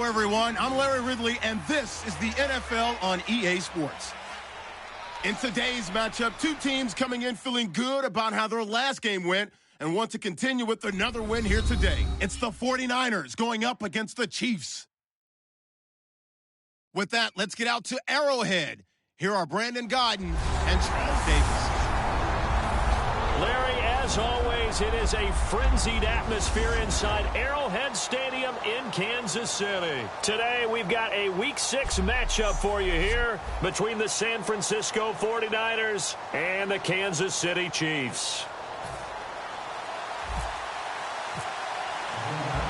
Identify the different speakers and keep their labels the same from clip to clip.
Speaker 1: Hello, everyone. I'm Larry Ridley, and this is the NFL on EA Sports. In today's matchup, two teams coming in feeling good about how their last game went and want to continue with another win here today. It's the 49ers going up against the Chiefs. With that, let's get out to Arrowhead. Here are Brandon Godden and Charles Davis.
Speaker 2: Larry, as always, it is a frenzied atmosphere inside Arrowhead Stadium in Kansas City. Today, we've got a Week 6 matchup for you here between the San Francisco 49ers and the Kansas City Chiefs.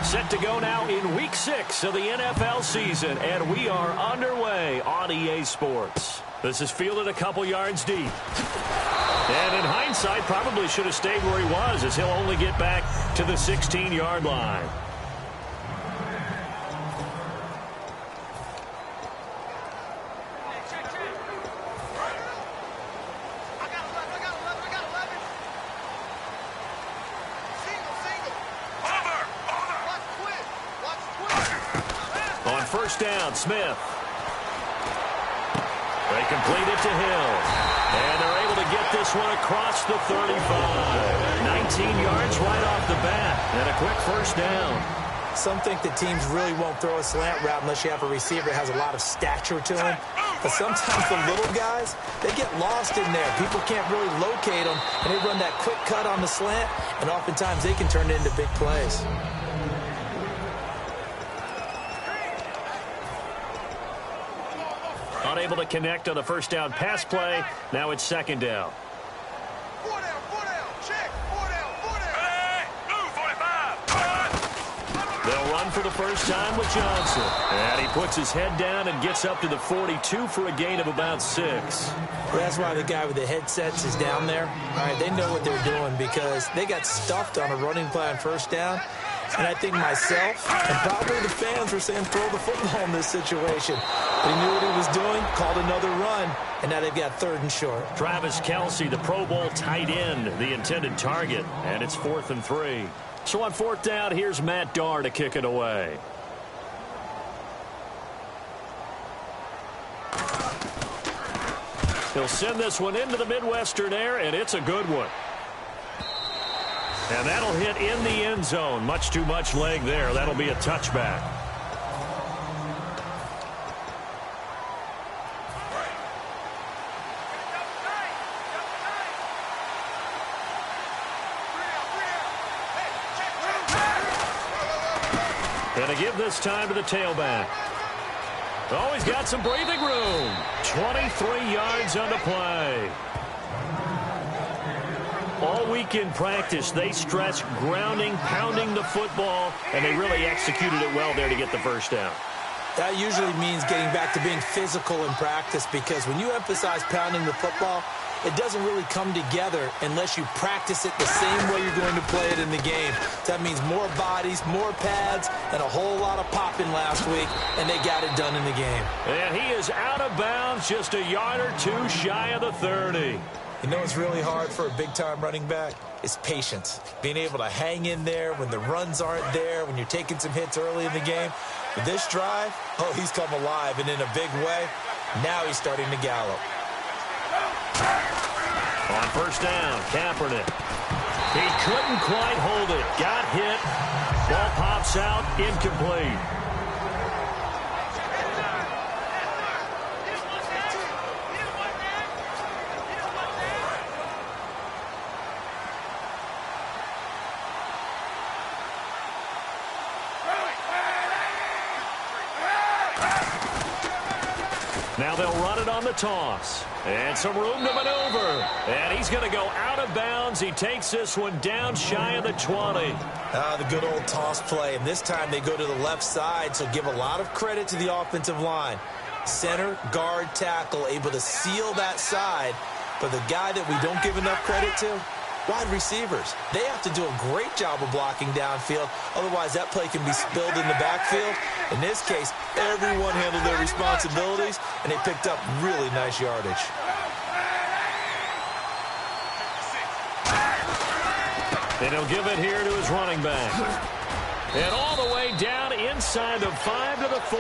Speaker 2: Set to go now in Week 6 of the NFL season, and we are underway on EA Sports. This is fielded a couple yards deep. And in hindsight, probably should have stayed where he was, as he'll only get back to the 16-yard line. On first down, Smith. They complete it to Hill. And they're able to get this one across the 35. 19 yards right off the bat. And a quick first down.
Speaker 3: Some think that teams really won't throw a slant route unless you have a receiver that has a lot of stature to him. But sometimes the little guys, they get lost in there. People can't really locate them, and they run that quick cut on the slant, and oftentimes they can turn it into big plays.
Speaker 2: Unable to connect on the first down pass play. Now it's second down.
Speaker 4: Four down, check, four down. Hey, move, 45.
Speaker 2: They'll run for the first time with Johnson. And he puts his head down and gets up to the 42 for a gain of about 6.
Speaker 3: Well, that's why the guy with the headsets is down there. All right, they know what they're doing because they got stuffed on a running play on first down. And I think myself and probably the fans were saying throw the football in this situation. But he knew what he was doing, called another run, and now they've got 3rd and short.
Speaker 2: Travis Kelce, the Pro Bowl tight end, the intended target, and it's 4th and 3. So on 4th down, here's Matt Darr to kick it away. He'll send this one into the Midwestern air, and it's a good one. And that'll hit in the end zone. Much too much leg there. That'll be a touchback. Gonna give this time to the tailback. Oh, he's got some breathing room. 23 yards on the play. All week in practice, they stress grounding, pounding the football, and they really executed it well there to get the first down.
Speaker 3: That usually means getting back to being physical in practice because when you emphasize pounding the football, it doesn't really come together unless you practice it the same way you're going to play it in the game. So that means more bodies, more pads, and a whole lot of popping last week, and they got it done in the game.
Speaker 2: And he is out of bounds, just a yard or two shy of the 30.
Speaker 3: You know what's really hard for a big-time running back? It's patience. Being able to hang in there when the runs aren't there, when you're taking some hits early in the game. With this drive, oh, he's come alive, and in a big way, now he's starting to gallop.
Speaker 2: On first down, Kaepernick. He couldn't quite hold it. Got hit. Ball pops out, incomplete. Now they'll run it on the toss. And some room to maneuver. And he's going to go out of bounds. He takes this one down shy of the 20.
Speaker 3: The good old toss play. And this time they go to the left side, so give a lot of credit to the offensive line. Center, guard, tackle, able to seal that side. But the guy that we don't give enough credit to, wide receivers. They have to do a great job of blocking downfield. Otherwise, that play can be spilled in the backfield. In this case, everyone handled their responsibilities, and they picked up really nice yardage.
Speaker 2: And he'll give it here to his running back. And all the way down inside the 5 to the 4.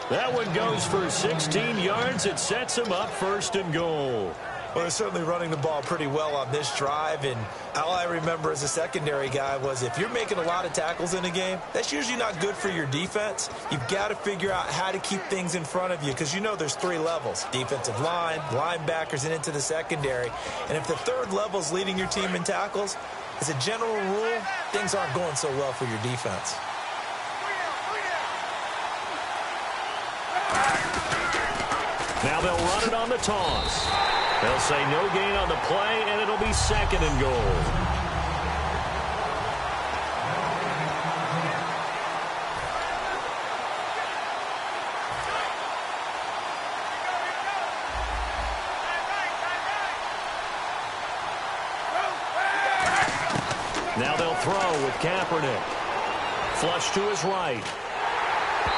Speaker 2: That one goes for 16 yards. It sets him up 1st and goal.
Speaker 3: Well, they're certainly running the ball pretty well on this drive, and all I remember as a secondary guy was if you're making a lot of tackles in a game, that's usually not good for your defense. You've got to figure out how to keep things in front of you because you know there's 3 levels, defensive line, linebackers, and into the secondary. And if the 3rd level is leading your team in tackles, as a general rule, things aren't going so well for your defense.
Speaker 2: Now they'll run it on the toss. They'll say no gain on the play, and it'll be 2nd and goal. Now they'll throw with Kaepernick. Flush to his right.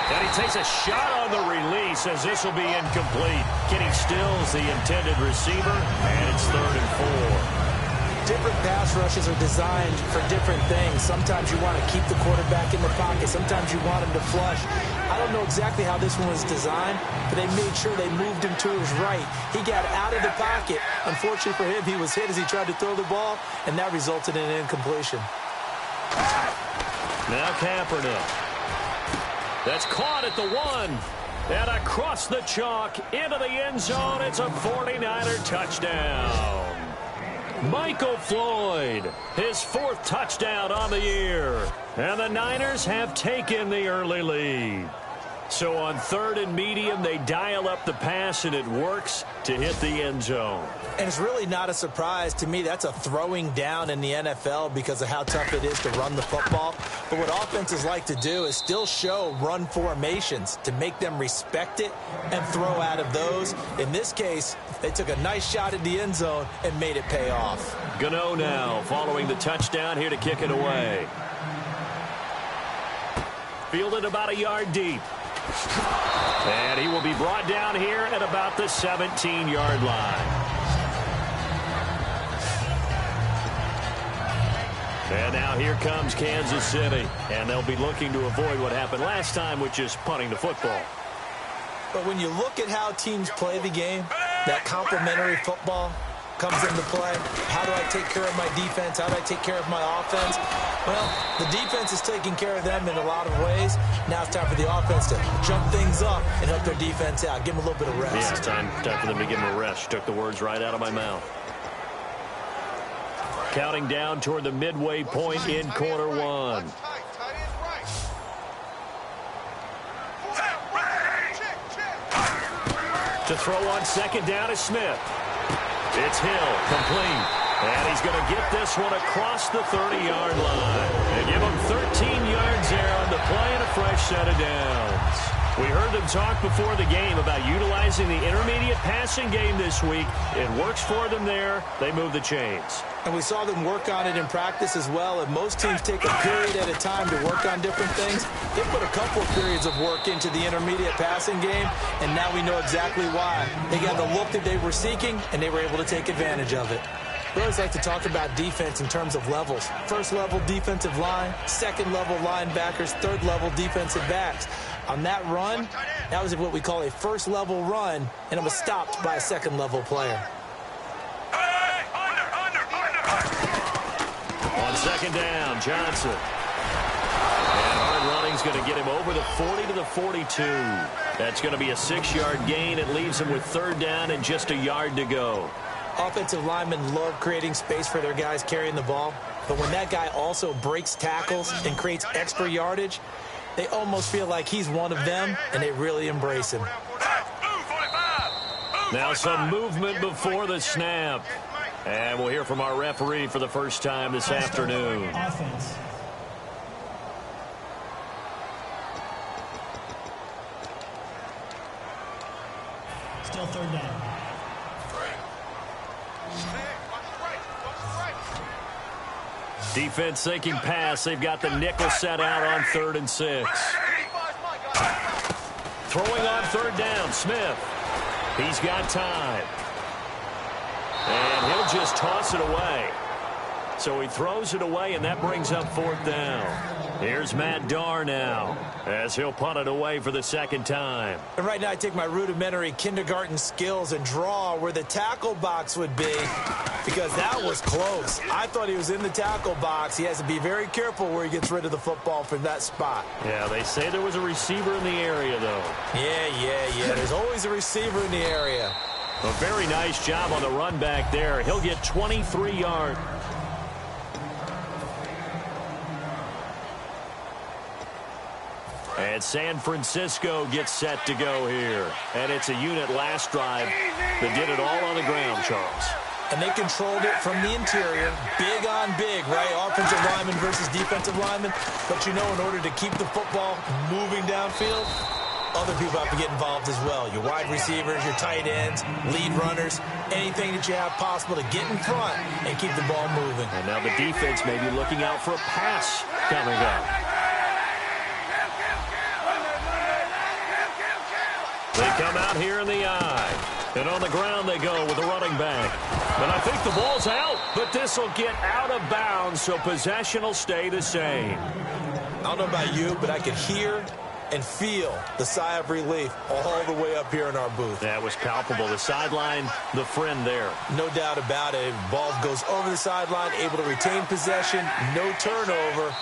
Speaker 2: And he takes a shot on the release as this will be incomplete. Getting Stills, the intended receiver, and it's 3rd and 4.
Speaker 3: Different pass rushes are designed for different things. Sometimes you want to keep the quarterback in the pocket. Sometimes you want him to flush. I don't know exactly how this one was designed, but they made sure they moved him to his right. He got out of the pocket. Unfortunately for him, he was hit as he tried to throw the ball, and that resulted in an incompletion.
Speaker 2: Now Kaepernick. That's caught at the 1. And across the chalk into the end zone. It's a 49er touchdown. Michael Floyd, his 4th touchdown on the year. And the Niners have taken the early lead. So on 3rd and medium, they dial up the pass, and it works to hit the end zone.
Speaker 3: And it's really not a surprise to me. That's a throwing down in the NFL because of how tough it is to run the football. But what offenses like to do is still show run formations to make them respect it and throw out of those. In this case, they took a nice shot at the end zone and made it pay off.
Speaker 2: Gano now following the touchdown here to kick it away. Fielded about a yard deep. And he will be brought down here at about the 17-yard line. And now here comes Kansas City. And they'll be looking to avoid what happened last time, which is punting the football.
Speaker 3: But when you look at how teams play the game, that complementary football comes into play. How do I take care of my defense? How do I take care of my offense? Well, the defense is taking care of them in a lot of ways. Now it's time for the offense to jump things up and help their defense out. Give them a little bit of rest.
Speaker 2: Yeah, it's time for them to give them a rest. You took the words right out of my mouth. Counting down toward the midway point in quarter 1. To throw on 2nd down is Smith. It's Hill, complete. And he's going to get this one across the 30-yard line. And give him 13 yards there on the play and a fresh set of downs. We heard them talk before the game about utilizing the intermediate passing game this week. It works for them there. They move the chains.
Speaker 3: And we saw them work on it in practice as well. And most teams take a period at a time to work on different things. They put a couple of periods of work into the intermediate passing game, and now we know exactly why. They got the look that they were seeking, and they were able to take advantage of it. We always like to talk about defense in terms of levels. 1st level defensive line, 2nd level linebackers, 3rd level defensive backs. On that run, that was what we call a 1st level run, and it was stopped by a 2nd level player.
Speaker 2: On 2nd down, Johnson. And hard running's going to get him over the 40 to the 42. That's going to be a 6-yard gain. It leaves him with 3rd down and just a yard to go.
Speaker 3: Offensive linemen love creating space for their guys carrying the ball. But when that guy also breaks tackles and creates extra yardage, they almost feel like he's one of them, and they really embrace him.
Speaker 2: Now some movement before the snap. And we'll hear from our referee for the first time this afternoon.
Speaker 5: Offense. Still 3rd down.
Speaker 2: Defense thinking pass. They've got the nickel set out on 3rd and 6. Throwing on 3rd down, Smith. He's got time. And he'll just toss it away. So he throws it away, and that brings up 4th down. Here's Matt Darr now as he'll punt it away for the second time.
Speaker 3: And right now I take my rudimentary kindergarten skills and draw where the tackle box would be, because that was close. I thought he was in the tackle box. He has to be very careful where he gets rid of the football from that spot.
Speaker 2: Yeah, they say there was a receiver in the area, though.
Speaker 3: Yeah. There's always a receiver in the area.
Speaker 2: A very nice job on the run back there. He'll get 23 yards. And San Francisco gets set to go here. And it's a unit last drive that did it all on the ground, Charles.
Speaker 3: And they controlled it from the interior. Big on big, right? Offensive lineman versus defensive lineman. But you know, in order to keep the football moving downfield, other people have to get involved as well. Your wide receivers, your tight ends, lead runners, anything that you have possible to get in front and keep the ball moving.
Speaker 2: And now the defense may be looking out for a pass coming up. They come out here in the eye. And on the ground they go with the running back. And I think the ball's out, but this will get out of bounds, so possession will stay the same.
Speaker 3: I don't know about you, but I could hear and feel the sigh of relief all the way up here in our booth.
Speaker 2: That was palpable. The sideline, the friend there.
Speaker 3: No doubt about it. Ball goes over the sideline, able to retain possession, no turnover.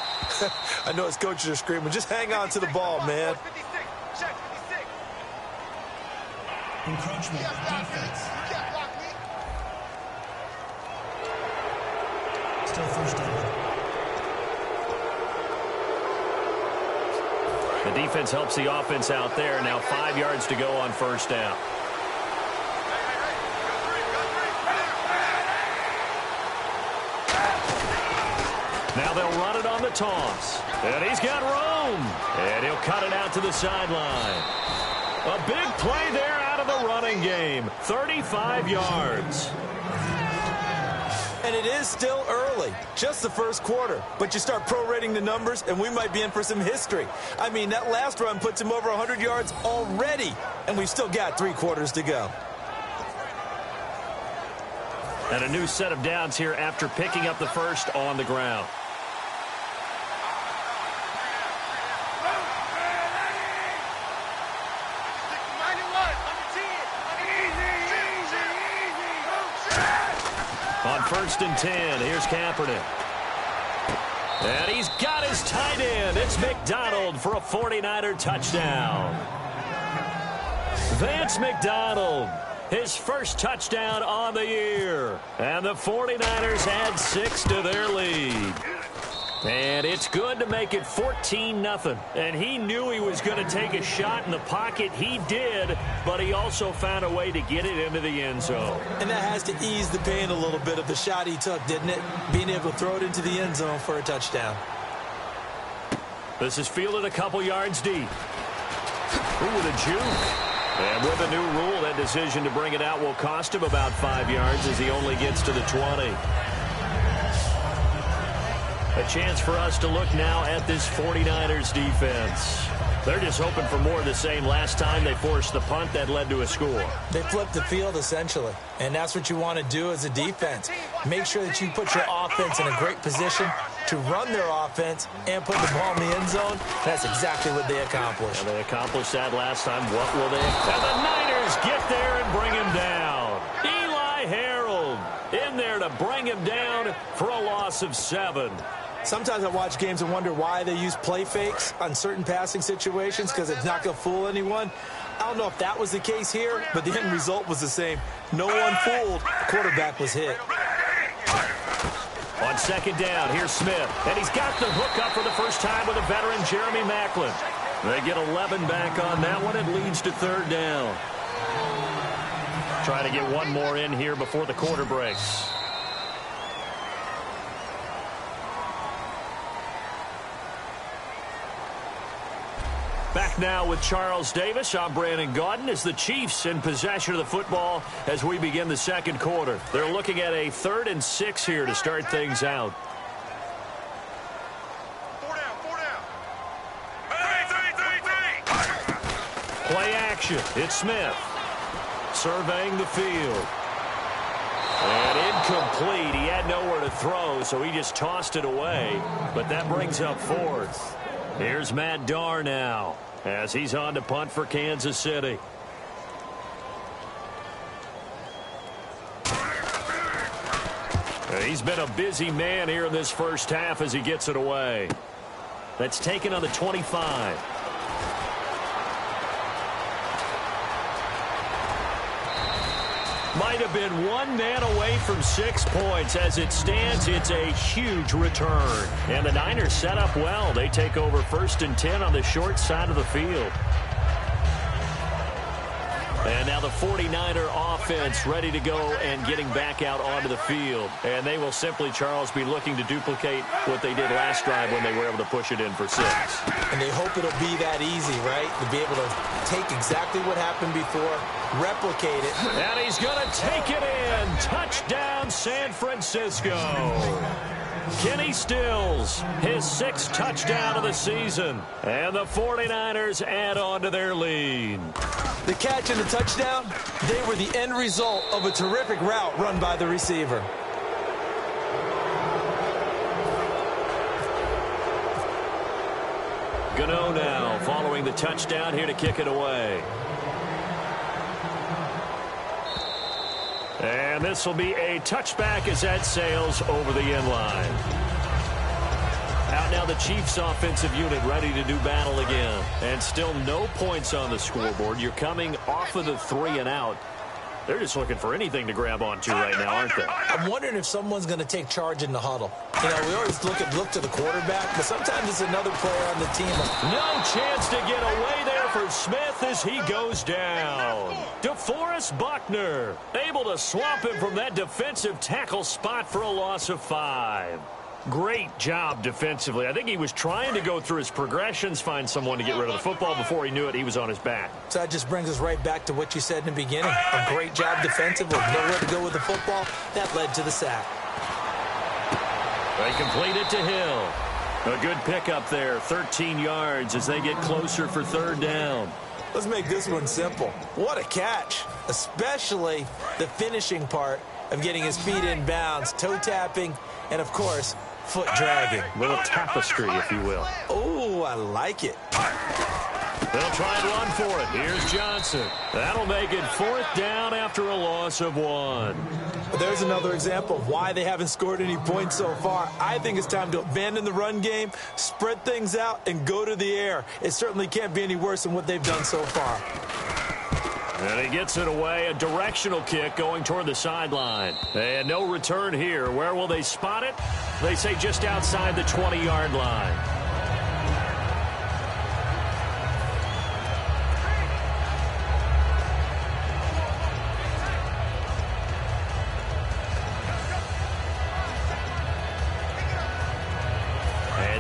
Speaker 3: I know his coaches are screaming, just hang on to the ball, man.
Speaker 5: Encroachment, defense. Still first down.
Speaker 2: The defense helps the offense out there. Now 5 yards to go on first down. Now they'll run it on the toss. And he's got room. And he'll cut it out to the sideline. A big play there out of the running game. 35 yards.
Speaker 3: And it is still early, just the first quarter. But you start prorating the numbers, and we might be in for some history. I mean, that last run puts him over 100 yards already, and we've still got 3 quarters to go.
Speaker 2: And a new set of downs here after picking up the first on the ground. On 1st and 10, here's Kaepernick. And he's got his tight end. It's McDonald for a 49er touchdown. Vance McDonald, his first touchdown on the year. And the 49ers add 6 to their lead. And it's good to make it 14-0. And he knew he was going to take a shot in the pocket. He did, but he also found a way to get it into the end zone.
Speaker 3: And that has to ease the pain a little bit of the shot he took, didn't it? Being able to throw it into the end zone for a touchdown.
Speaker 2: This is fielded a couple yards deep. Ooh, with a juke. And with a new rule, that decision to bring it out will cost him about 5 yards as he only gets to the 20. A chance for us to look now at this 49ers defense. They're just hoping for more of the same. Last time they forced the punt that led to a score.
Speaker 3: They flipped the field, essentially. And that's what you want to do as a defense. Make sure that you put your offense in a great position to run their offense and put the ball in the end zone. That's exactly what they accomplished.
Speaker 2: And they accomplished that last time. What will they? And the Niners get there and bring him down. Eli Harold in there to bring him down for a loss of 7.
Speaker 3: Sometimes I watch games and wonder why they use play fakes on certain passing situations, because it's not going to fool anyone. I don't know if that was the case here, but the end result was the same. No one fooled. The quarterback was hit.
Speaker 2: On 2nd down, here's Smith. And he's got the hook up for the first time with a veteran, Jeremy Maclin. They get 11 back on that one. It leads to 3rd down. Trying to get one more in here before the quarter breaks. Back now with Charles Davis. I'm Brandon Gaudin as the Chiefs in possession of the football as we begin the second quarter. They're looking at a 3rd and 6 here to start things out.
Speaker 4: 4 down.
Speaker 2: Play action. It's Smith surveying the field. And incomplete. He had nowhere to throw, so he just tossed it away. But that brings up fourth. Here's Matt Darr now as he's on to punt for Kansas City. He's been a busy man here in this first half as he gets it away. That's taken on the 25. Might have been one man away from 6 points. As it stands, it's a huge return. And the Niners set up well. They take over 1st and 10 on the short side of the field. And now the 49er offense ready to go and getting back out onto the field. And they will simply, Charles, be looking to duplicate what they did last drive when they were able to push it in for 6.
Speaker 3: And they hope it'll be that easy, right? To be able to take exactly what happened before, replicate it.
Speaker 2: And he's going to take it in. Touchdown, San Francisco. Kenny Stills, his 6th touchdown of the season. And the 49ers add on to their lead.
Speaker 3: The catch and the touchdown, they were the end result of a terrific route run by the receiver.
Speaker 2: Gano now following the touchdown here to kick it away. And this will be a touchback as that sails over the end line. Out now the Chiefs offensive unit ready to do battle again. And still no points on the scoreboard. You're coming off of the 3 and out. They're just looking for anything to grab onto right now, aren't they?
Speaker 3: I'm wondering if someone's going to take charge in the huddle. You know, we always look to the quarterback, but sometimes it's another player on the team.
Speaker 2: No chance to get away there for Smith as he goes down. DeForest Buckner able to swamp him from that defensive tackle spot for a loss of 5. Great job defensively. I think he was trying to go through his progressions, find someone to get rid of the football. Before he knew it, he was on his back.
Speaker 3: So that just brings us right back to what you said in the beginning. A great job defensively. Nowhere to go with the football. That led to the sack.
Speaker 2: They complete it to Hill. A good pickup there, 13 yards as they get closer for 3rd down.
Speaker 3: Let's make this one simple. What a catch, especially the finishing part of getting his feet in bounds, toe tapping, and, of course, foot dragging.
Speaker 2: Little tapestry, if you will.
Speaker 3: Oh, I like it.
Speaker 2: They'll try and run for it. Here's Johnson. That'll make it 4th down after a loss of 1.
Speaker 3: There's another example of why they haven't scored any points so far. I think it's time to abandon the run game, spread things out, and go to the air. It certainly can't be any worse than what they've done so far.
Speaker 2: And he gets it away, a directional kick going toward the sideline. And no return here. Where will they spot it? They say just outside the 20-yard line.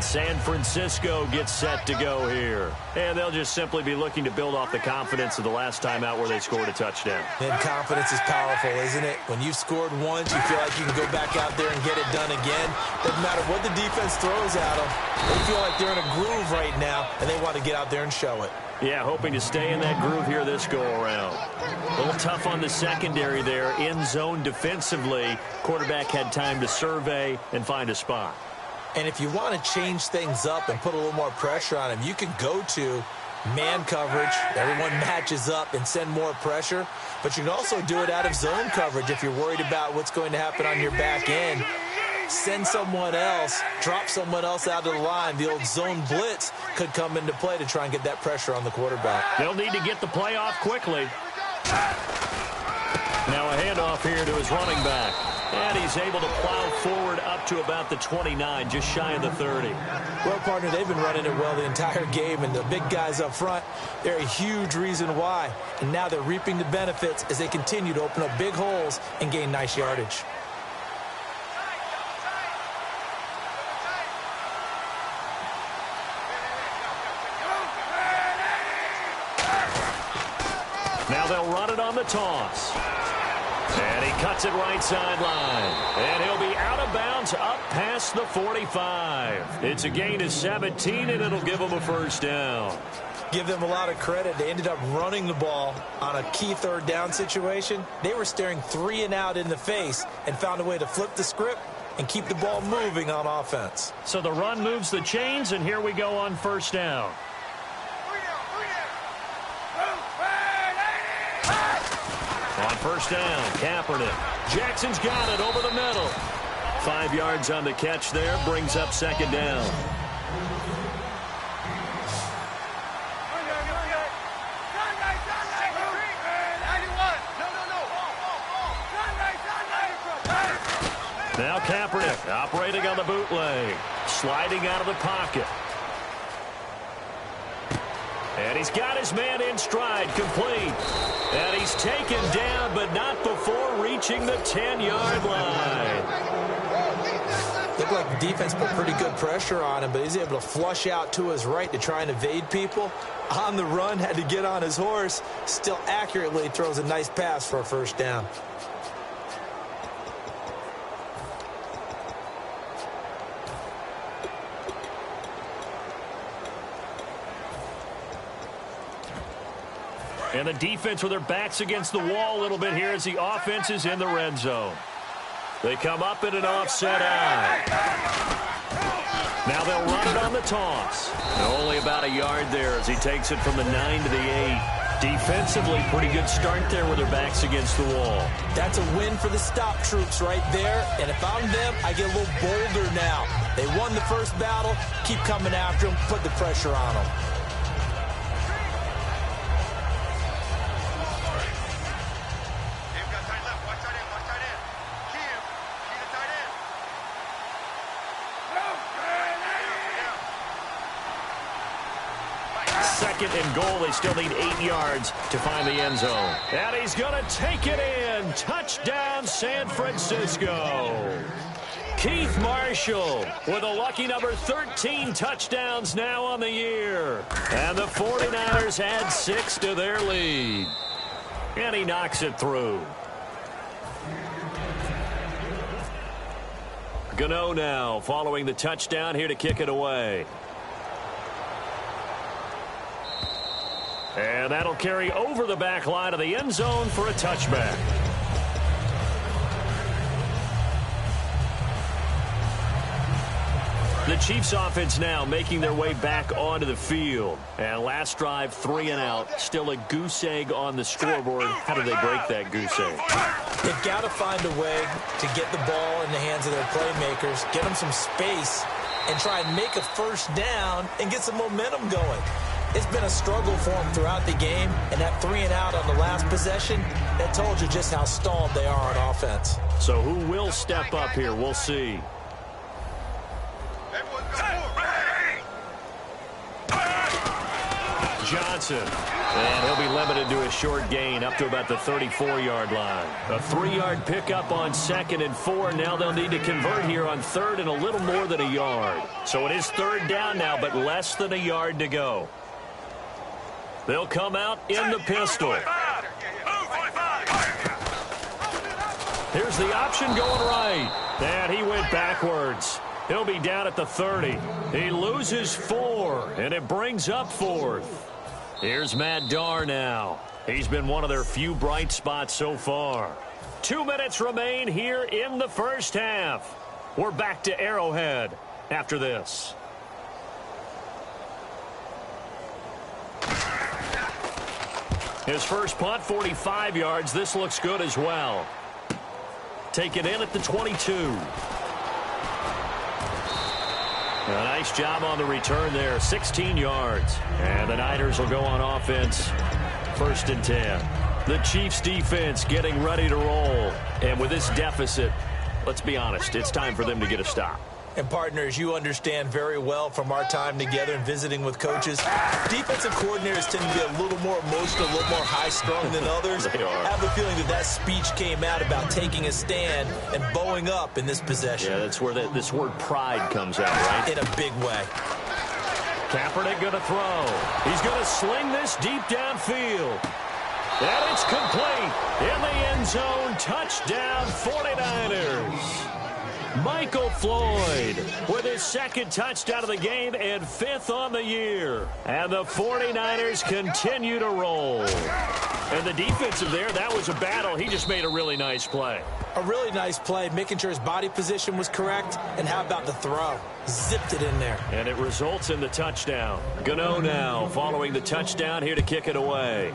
Speaker 2: San Francisco gets set to go here. And they'll just simply be looking to build off the confidence of the last time out where they scored a touchdown.
Speaker 3: And confidence is powerful, isn't it? When you've scored once, you feel like you can go back out there and get it done again. Doesn't matter what the defense throws at them. They feel like they're in a groove right now, and they want to get out there and show it.
Speaker 2: Yeah, hoping to stay in that groove here this go-around. A little tough on the secondary there. In zone defensively, quarterback had time to survey and find a spot.
Speaker 3: And if you want to change things up and put a little more pressure on him, you can go to man coverage. Everyone matches up and send more pressure. But you can also do it out of zone coverage if you're worried about what's going to happen on your back end. Send someone else, drop someone else out of the line. The old zone blitz could come into play to try and get that pressure on the quarterback.
Speaker 2: They'll need to get the play off quickly. Now a handoff here to his running back. And he's able to plow forward up to about the 29, just shy of the 30.
Speaker 3: Well, partner, they've been running it well the entire game, and the big guys up front, they're a huge reason why. And now they're reaping the benefits as they continue to open up big holes and gain nice yardage.
Speaker 2: Now they'll run it on the toss. And he cuts it right sideline. And he'll be out of bounds up past the 45. It's a gain of 17, and it'll give him a 1st down.
Speaker 3: give them a lot of credit. They ended up running the ball on a key third down situation. They were staring 3 and out in the face and found a way to flip the script and keep the ball moving on offense.
Speaker 2: So the run moves the chains, and here we go on first down. On first down, Kaepernick. Jackson's got it over the middle. 5 yards on the catch there, brings up second down. Now Kaepernick operating on the bootleg, sliding out of the pocket. And he's got his man in stride, complete. And he's taken down, but not before reaching the 10-yard line.
Speaker 3: Looked like the defense put pretty good pressure on him, but he's able to flush out to his right to try and evade people. On the run, had to get on his horse. Still accurately throws a nice pass for a first down.
Speaker 2: And the defense with their backs against the wall a little bit here as the offense is in the red zone. They come up in an offset eye. Now they'll run it on the toss. And only about a yard there as he takes it from the 9 to the 8. Defensively, pretty good start there with their backs against the wall.
Speaker 3: That's a win for the stop troops right there. And if I'm them, I get a little bolder now. They won the first battle. Keep coming after them. Put the pressure on them.
Speaker 2: Second and goal. They still need 8 yards to find the end zone. And he's going to take it in. Touchdown, San Francisco. Keith Marshall with a lucky number 13 touchdowns now on the year. And the 49ers add 6 to their lead. And he knocks it through. Gano now following the touchdown here to kick it away. And that'll carry over the back line of the end zone for a touchback. The Chiefs offense now making their way back onto the field. And last drive, 3 and out. Still a goose egg on the scoreboard. How do they break that goose egg?
Speaker 3: They've got to find a way to get the ball in the hands of their playmakers, get them some space, and try and make a first down and get some momentum going. It's been a struggle for them throughout the game, and that 3 and out on the last possession, that told you just how stalled they are on offense.
Speaker 2: So who will step up here? We'll see. Johnson. And he'll be limited to a short gain up to about the 34-yard line. A 3-yard pickup on second and 4. Now they'll need to convert here on third and a little more than a yard. So it is third down now, but less than a yard to go. They'll come out in the pistol. Here's the option going right. And he went backwards. He'll be down at the 30. He loses 4, and it brings up 4th. Here's Matt Darr now. He's been one of their few bright spots so far. 2 minutes remain here in the first half. We're back to Arrowhead after this. His first punt, 45 yards. This looks good as well. Take it in at the 22. A nice job on the return there, 16 yards. And the Niners will go on offense, 1st and 10. The Chiefs defense getting ready to roll. And with this deficit, let's be honest, it's time for them to get a stop.
Speaker 3: And partners, you understand very well from our time together and visiting with coaches, defensive coordinators tend to be a little more emotional, a little more high-strung than others.
Speaker 2: They are.
Speaker 3: I have a feeling that speech came out about taking a stand and bowing up in this possession.
Speaker 2: Yeah, that's where this word pride comes out, right?
Speaker 3: In a big way.
Speaker 2: Kaepernick going to throw. He's going to sling this deep downfield. And it's complete. In the end zone, touchdown 49ers. Michael Floyd with his second touchdown of the game and 5th on the year. And the 49ers continue to roll. And the defensive there, that was a battle. He just made a really nice play.
Speaker 3: A really nice play, making sure his body position was correct. And how about the throw? Zipped it in there.
Speaker 2: And it results in the touchdown. Gano now following the touchdown here to kick it away.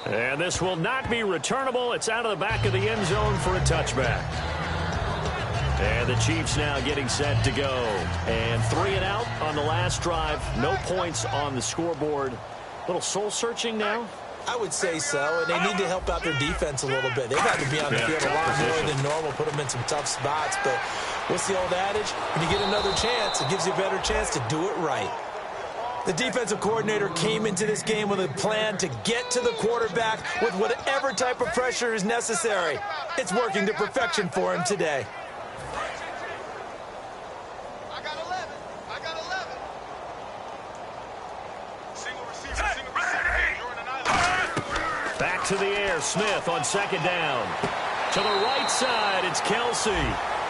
Speaker 2: And this will not be returnable. It's out of the back of the end zone for a touchback. And the Chiefs now getting set to go. And 3 and out on the last drive. No points on the scoreboard. Little soul-searching now?
Speaker 3: I would say so, and they need to help out their defense a little bit. They've had to be on the field a lot more than normal, put them in some tough spots. But what's the old adage? When you get another chance, it gives you a better chance to do it right. The defensive coordinator came into this game with a plan to get to the quarterback with whatever type of pressure is necessary. It's working to perfection for him today.
Speaker 4: I got 11. I got 11. Single receiver, single receiver. You're in an island.
Speaker 2: Back to the air. Smith on second down. To the right side, it's Kelsey.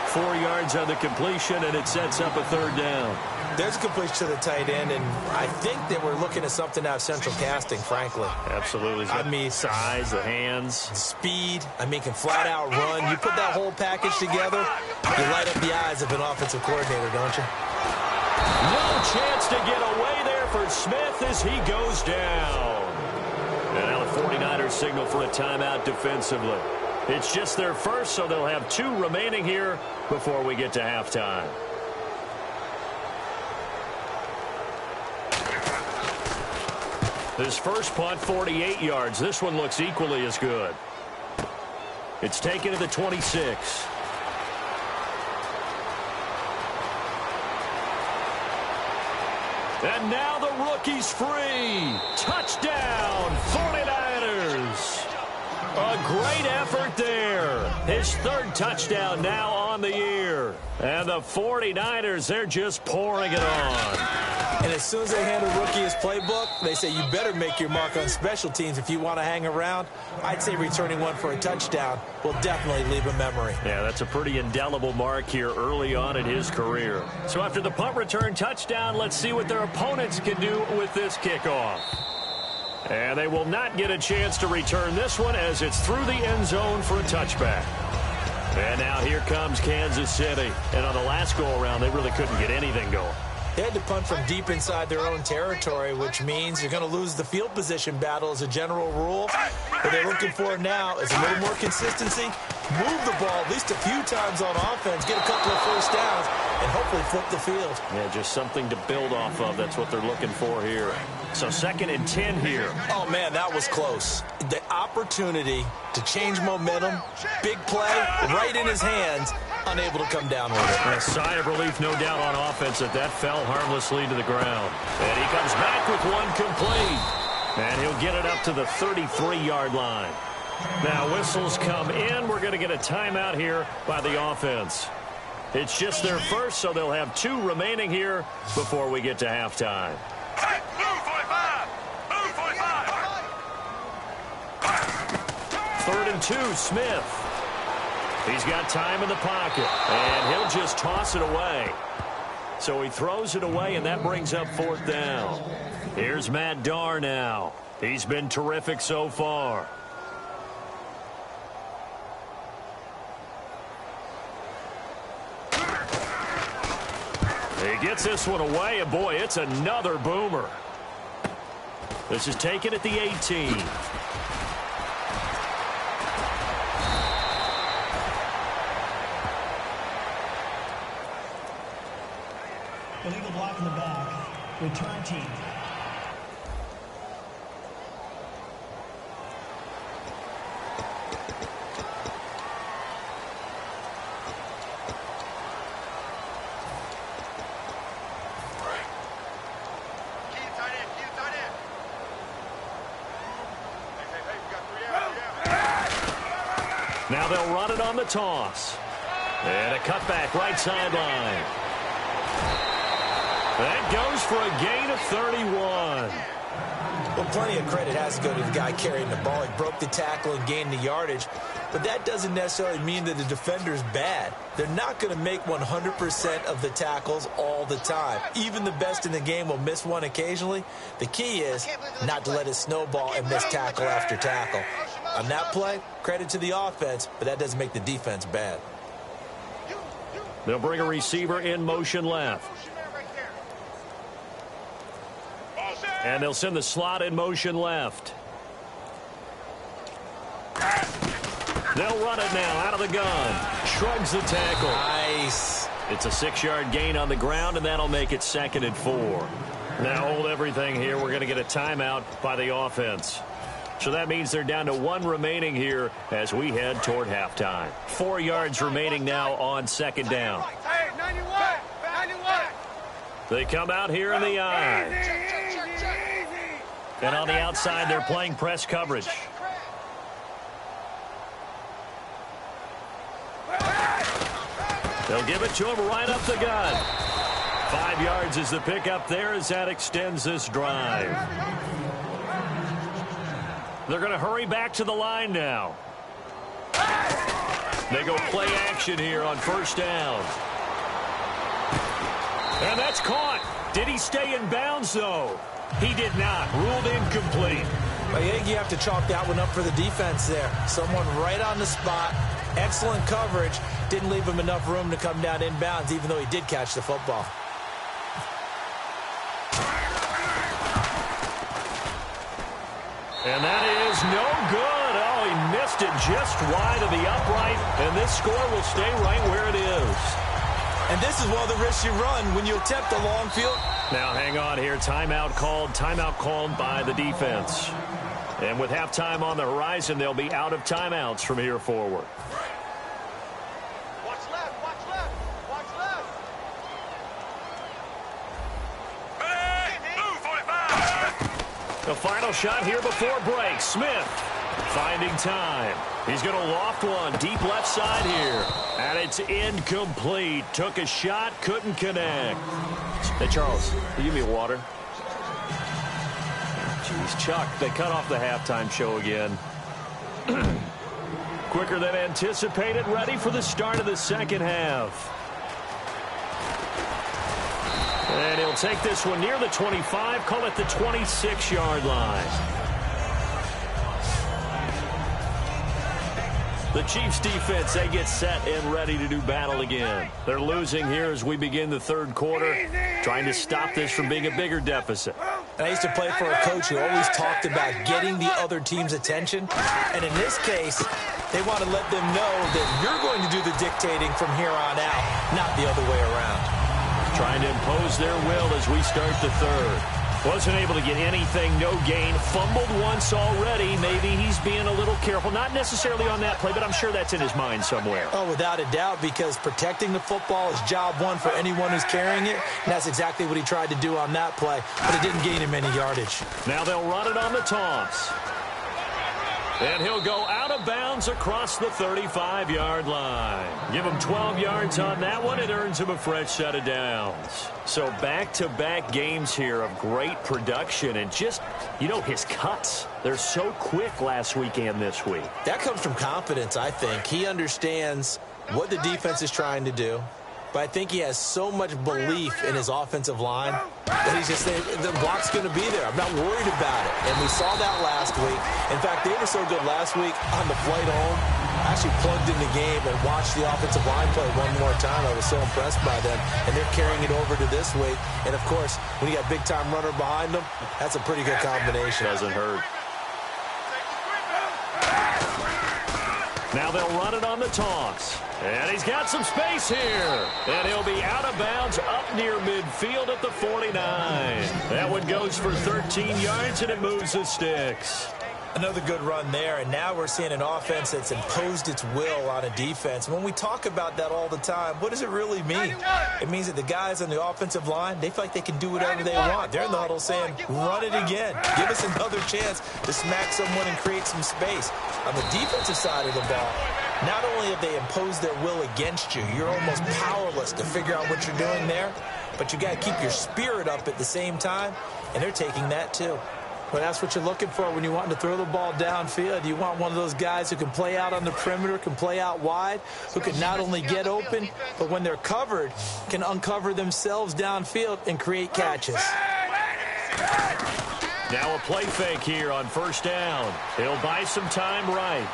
Speaker 2: 4 yards on the completion, and it sets up a 3rd down.
Speaker 3: There's a completion to the tight end, and I think that we're looking at something out of central casting, frankly.
Speaker 2: Absolutely.
Speaker 3: I mean,
Speaker 2: size, the hands.
Speaker 3: Speed, can flat out run. You put that whole package together, you light up the eyes of an offensive coordinator, don't you?
Speaker 2: No chance to get away there for Smith as he goes down. And now the 49ers signal for a timeout defensively. It's just their first, so they'll have 2 remaining here before we get to halftime. This first punt, 48 yards. This one looks equally as good. It's taken to the 26. And now the rookie's free. Touchdown, 49ers. A great effort there. His 3rd touchdown now on the year. And the 49ers, they're just pouring it on.
Speaker 3: And as soon as they hand a rookie his playbook, they say you better make your mark on special teams if you want to hang around. I'd say returning one for a touchdown will definitely leave a memory.
Speaker 2: Yeah, that's a pretty indelible mark here early on in his career. So after the punt return touchdown, let's see what their opponents can do with this kickoff. And they will not get a chance to return this one as it's through the end zone for a touchback. And now here comes Kansas City. And on the last go-around, they really couldn't get anything going.
Speaker 3: They had to punt from deep inside their own territory, which means you're going to lose the field position battle as a general rule. What they're looking for now is a little more consistency, move the ball at least a few times on offense, get a couple of first downs, and hopefully flip the field.
Speaker 2: Yeah, just something to build off of. That's what they're looking for here. So 2nd and 10 here.
Speaker 3: Oh, man, that was close. The opportunity to change momentum, big play, right in his hands, unable to come down with it.
Speaker 2: A sigh of relief, no doubt, on offense that fell harmlessly to the ground. And he comes back with one complete. And he'll get it up to the 33-yard line. Now whistles come in. We're going to get a timeout here by the offense. It's just their first, so they'll have 2 remaining here before we get to halftime.
Speaker 4: Hey, move 45. Move 45.
Speaker 2: 3rd and 2, Smith. He's got time in the pocket, and he'll just toss it away. So he throws it away, and that brings up 4th down. Here's Matt Darr now. He's been terrific so far. He gets this one away, and boy, it's another boomer. This is taken at the 18.
Speaker 5: Illegal block in the back. Return team.
Speaker 2: Now they'll run it on the toss. And a cutback right sideline. That goes for a gain of 31.
Speaker 3: Well, plenty of credit has to go to the guy carrying the ball. He broke the tackle and gained the yardage. But that doesn't necessarily mean that the defender's bad. They're not going to make 100% of the tackles all the time. Even the best in the game will miss one occasionally. The key is not to let it snowball and miss tackle after tackle. On that play, credit to the offense, but that doesn't make the defense bad.
Speaker 2: They'll bring a receiver in motion left. And they'll send the slot in motion left. They'll run it now out of the gun. Shrugs the tackle.
Speaker 3: Nice.
Speaker 2: It's a 6-yard gain on the ground, and that'll make it 2nd and 4. Now hold everything here. We're going to get a timeout by the offense. So that means they're down to 1 remaining here as we head toward halftime. 4 yards remaining now on 2nd down.
Speaker 4: Hey, 91.
Speaker 2: They come out here in the eye. And on the outside, they're playing press coverage. They'll give it to him right up the gut. 5 yards is the pickup there as that extends this drive. They're going to hurry back to the line now. They go play action here on 1st down. And that's caught. Did he stay in bounds, though? He did not. Ruled incomplete.
Speaker 3: I think you have to chalk that one up for the defense there. Someone right on the spot. Excellent coverage. Didn't leave him enough room to come down inbounds, even though he did catch the football.
Speaker 2: And that is no good. Oh, he missed it just wide of the upright, and this score will stay right where it is.
Speaker 3: And this is one of the risks you run when you attempt a long field.
Speaker 2: Now hang on here. Timeout called by the defense. And with halftime on the horizon, they'll be out of timeouts from here forward.
Speaker 4: Watch left, watch left, watch left. Hey, move, 45.
Speaker 2: The final shot here before break. Smith finding time. He's going to loft one deep left side here. And it's incomplete. Took a shot, couldn't connect. Hey, Charles, will you give me a water? Jeez, Chuck, they cut off the halftime show again. Quicker than anticipated, ready for the start of the 2nd half. And he'll take this one near the 25, call it the 26-yard line. The Chiefs defense, they get set and ready to do battle again. They're losing here as we begin the 3rd quarter, trying to stop this from being a bigger deficit.
Speaker 3: I used to play for a coach who always talked about getting the other team's attention. And in this case, they want to let them know that you're going to do the dictating from here on out, not the other way around.
Speaker 2: Trying to impose their will as we start the 3rd. Wasn't able to get anything, no gain. Fumbled once already. Maybe he's being a little careful. Not necessarily on that play, but I'm sure that's in his mind somewhere.
Speaker 3: Oh, without a doubt, because protecting the football is job one for anyone who's carrying it. And that's exactly what he tried to do on that play, but it didn't gain him any yardage.
Speaker 2: Now they'll run it on the toss. And he'll go out of bounds across the 35-yard line. Give him 12 yards on that one. It earns him a fresh set of downs. So back-to-back games here of great production. And just, you know, his cuts. They're so quick last week and this week.
Speaker 3: That comes from confidence, I think. He understands what the defense is trying to do. But I think he has so much belief in his offensive line that he's just saying the block's going to be there. I'm not worried about it. And we saw that last week. In fact, they were so good last week on the flight home. I actually plugged in the game and watched the offensive line play one more time. I was so impressed by them. And they're carrying it over to this week. And, of course, when you got a big-time runner behind them, that's a pretty good combination.
Speaker 2: Doesn't hurt. Now they'll run it on the toss. And he's got some space here. And he'll be out of bounds up near midfield at the 49. That one goes for 13 yards, and it moves the sticks.
Speaker 3: Another good run there, and now we're seeing an offense that's imposed its will on a defense. When we talk about that all the time, what does it really mean? It means that the guys on the offensive line, they feel like they can do whatever they want. They're in the huddle saying, run it again. Give us another chance to smack someone and create some space. On the defensive side of the ball, not only have they imposed their will against you, you're almost powerless to figure out what you're doing there, but you got to keep your spirit up at the same time, and they're taking that too. Well, that's what you're looking for when you want to throw the ball downfield. You want one of those guys who can play out on the perimeter, can play out wide, who can not only get open, but when they're covered, can uncover themselves downfield and create catches.
Speaker 2: Now a play fake here on first down. He'll buy some time right.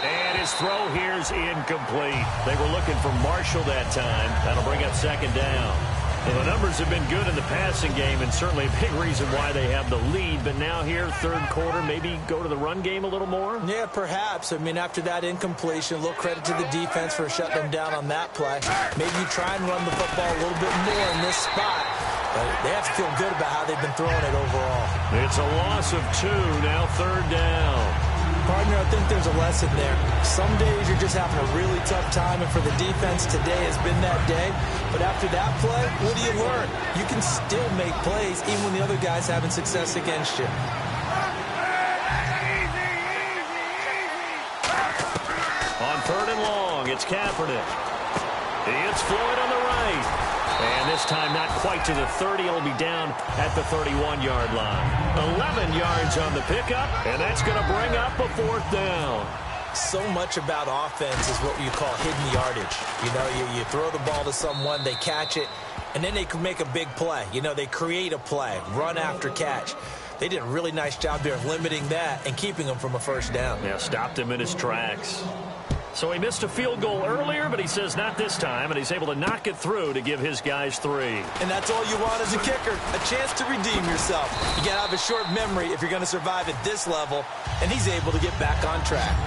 Speaker 2: And his throw here's incomplete. They were looking for Marshall that time. That'll bring up second down. Well, the numbers have been good in the passing game, and certainly a big reason why they have the lead. But now here, third quarter, maybe go to the run game a little more?
Speaker 3: Yeah, perhaps. I mean, after that incompletion, a little credit to the defense for shutting them down on that play. Maybe you try and run the football a little bit more in this spot. But they have to feel good about how they've been throwing it overall.
Speaker 2: It's a loss of 2, now third down.
Speaker 3: Partner, I think there's a lesson there. Some days you're just having a really tough time, and for the defense, today has been that day. But after that play, what do you learn? You can still make plays even when the other guy's having success against you.
Speaker 2: On third and long, it's Kaepernick. It's Floyd on the right. And this time not quite to the 30. It'll be down at the 31-yard line. 11 yards on the pickup, and that's going to bring up a fourth down.
Speaker 3: So much about offense is what you call hidden yardage. You know, you throw the ball to someone, they catch it, and then they can make a big play. You know, they create a play, run after catch. They did a really nice job there of limiting that and keeping him from a first down.
Speaker 2: Yeah, stopped him in his tracks. So he missed a field goal earlier, but he says not this time, and he's able to knock it through to give his guys 3.
Speaker 3: And that's all you want as a kicker, a chance to redeem yourself. You got to have a short memory if you're going to survive at this level, and he's able to get back on track.